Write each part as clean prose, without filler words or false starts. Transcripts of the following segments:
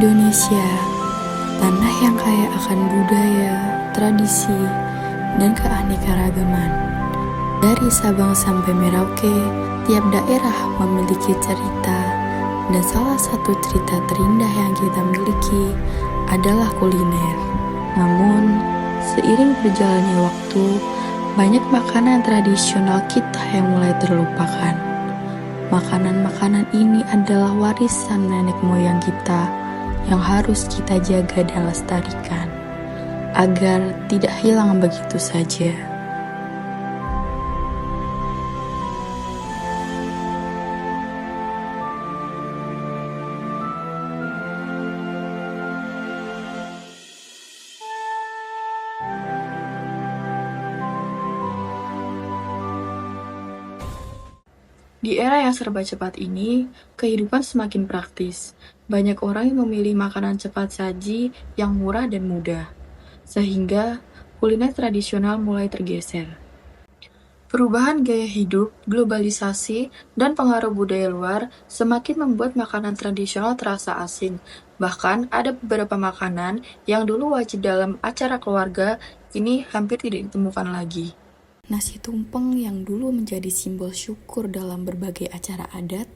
Indonesia, tanah yang kaya akan budaya, tradisi, dan keanekaragaman. Dari Sabang sampai Merauke, tiap daerah memiliki cerita, dan salah satu cerita terindah yang kita miliki adalah kuliner. Namun, seiring berjalannya waktu, banyak makanan tradisional kita yang mulai terlupakan. Makanan-makanan ini adalah warisan nenek moyang kita yang harus kita jaga dan lestarikan agar tidak hilang begitu saja. Di era yang serba cepat ini, kehidupan semakin praktis. Banyak orang yang memilih makanan cepat saji yang murah dan mudah, sehingga kuliner tradisional mulai tergeser. Perubahan gaya hidup, globalisasi, dan pengaruh budaya luar semakin membuat makanan tradisional terasa asing. Bahkan ada beberapa makanan yang dulu wajib dalam acara keluarga, kini hampir tidak ditemukan lagi. Nasi tumpeng yang dulu menjadi simbol syukur dalam berbagai acara adat,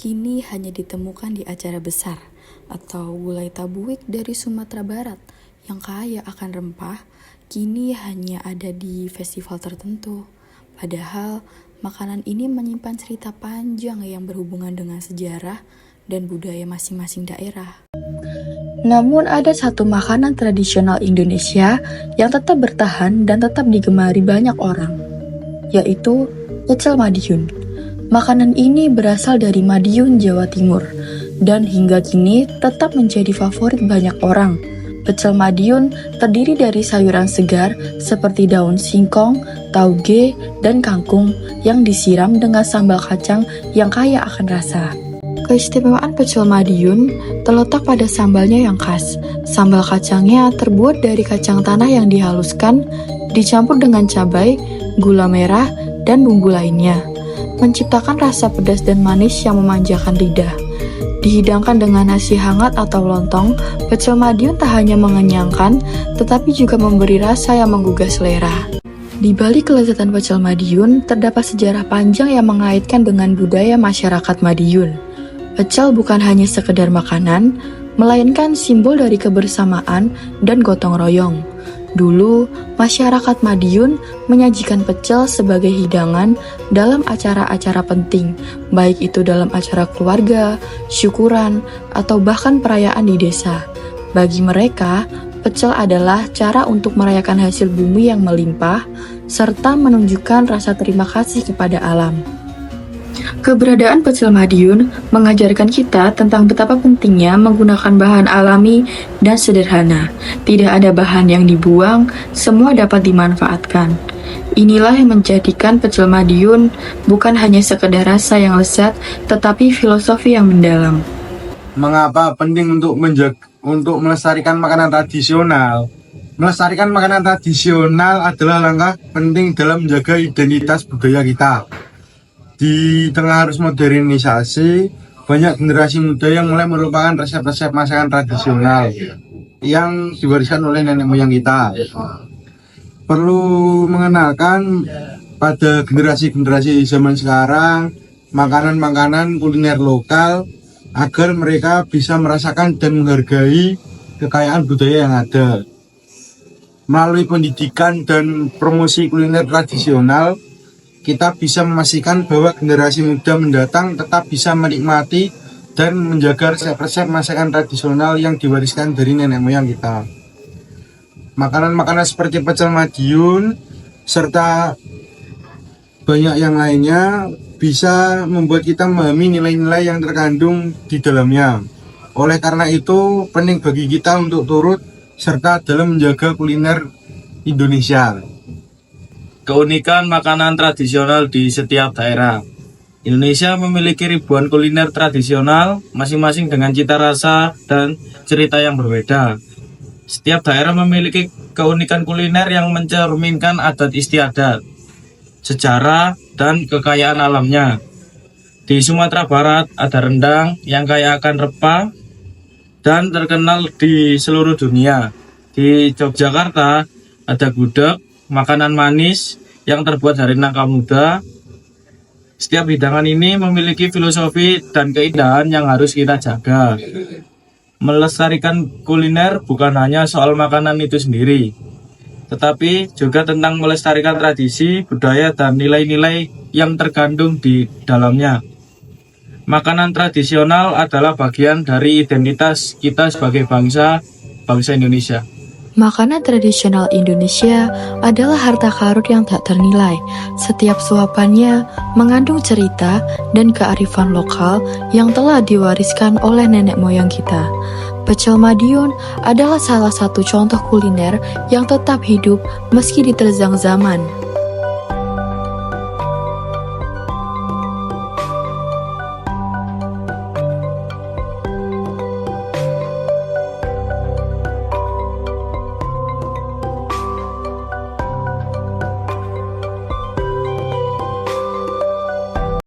kini hanya ditemukan di acara besar, atau gulai tabuik dari Sumatera Barat yang kaya akan rempah, kini hanya ada di festival tertentu. Padahal, makanan ini menyimpan cerita panjang yang berhubungan dengan sejarah dan budaya masing-masing daerah. Namun ada satu makanan tradisional Indonesia yang tetap bertahan dan tetap digemari banyak orang, yaitu pecel Madiun. Makanan ini berasal dari Madiun, Jawa Timur, dan hingga kini tetap menjadi favorit banyak orang. Pecel Madiun terdiri dari sayuran segar seperti daun singkong, tauge, dan kangkung yang disiram dengan sambal kacang yang kaya akan rasa. Keistimewaan pecel Madiun terletak pada sambalnya yang khas. Sambal kacangnya terbuat dari kacang tanah yang dihaluskan, dicampur dengan cabai, gula merah, dan bumbu lainnya, menciptakan rasa pedas dan manis yang memanjakan lidah. Dihidangkan dengan nasi hangat atau lontong, pecel Madiun tak hanya mengenyangkan, tetapi juga memberi rasa yang menggugah selera. Di balik kelezatan pecel Madiun, terdapat sejarah panjang yang mengaitkan dengan budaya masyarakat Madiun. Pecel bukan hanya sekedar makanan, melainkan simbol dari kebersamaan dan gotong royong. Dulu, masyarakat Madiun menyajikan pecel sebagai hidangan dalam acara-acara penting, baik itu dalam acara keluarga, syukuran, atau bahkan perayaan di desa. Bagi mereka, pecel adalah cara untuk merayakan hasil bumi yang melimpah, serta menunjukkan rasa terima kasih kepada alam. Keberadaan pecel Madiun mengajarkan kita tentang betapa pentingnya menggunakan bahan alami dan sederhana. Tidak ada bahan yang dibuang, semua dapat dimanfaatkan. Inilah yang menjadikan pecel Madiun bukan hanya sekedar rasa yang lezat, tetapi filosofi yang mendalam. Mengapa penting untuk melestarikan makanan tradisional? Melestarikan makanan tradisional adalah langkah penting dalam menjaga identitas budaya kita. Di tengah arus modernisasi, banyak generasi muda yang mulai melupakan resep-resep masakan tradisional yang diwariskan oleh nenek moyang kita. Perlu mengenalkan pada generasi-generasi zaman sekarang makanan-makanan kuliner lokal agar mereka bisa merasakan dan menghargai kekayaan budaya yang ada. Melalui pendidikan dan promosi kuliner tradisional, kita bisa memastikan bahwa generasi muda mendatang tetap bisa menikmati dan menjaga resep-resep masakan tradisional yang diwariskan dari nenek moyang kita. Makanan-makanan seperti pecel Madiun serta banyak yang lainnya bisa membuat kita memahami nilai-nilai yang terkandung di dalamnya. Oleh karena itu, penting bagi kita untuk turut serta dalam menjaga kuliner Indonesia. Keunikan makanan tradisional di setiap daerah. Indonesia memiliki ribuan kuliner tradisional, masing-masing dengan cita rasa dan cerita yang berbeda. Setiap daerah memiliki keunikan kuliner yang mencerminkan adat istiadat, sejarah, dan kekayaan alamnya. Di Sumatera Barat ada rendang yang kaya akan rempah dan terkenal di seluruh dunia. Di Yogyakarta ada gudeg, makanan manis yang terbuat dari nangka muda. Setiap hidangan ini memiliki filosofi dan keindahan yang harus kita jaga. Melestarikan kuliner bukan hanya soal makanan itu sendiri, tetapi juga tentang melestarikan tradisi, budaya, dan nilai-nilai yang terkandung di dalamnya. Makanan tradisional adalah bagian dari identitas kita sebagai bangsa Indonesia. Makanan tradisional Indonesia adalah harta karun yang tak ternilai. Setiap suapannya mengandung cerita dan kearifan lokal yang telah diwariskan oleh nenek moyang kita. Pecel Madiun adalah salah satu contoh kuliner yang tetap hidup meski diterjang zaman.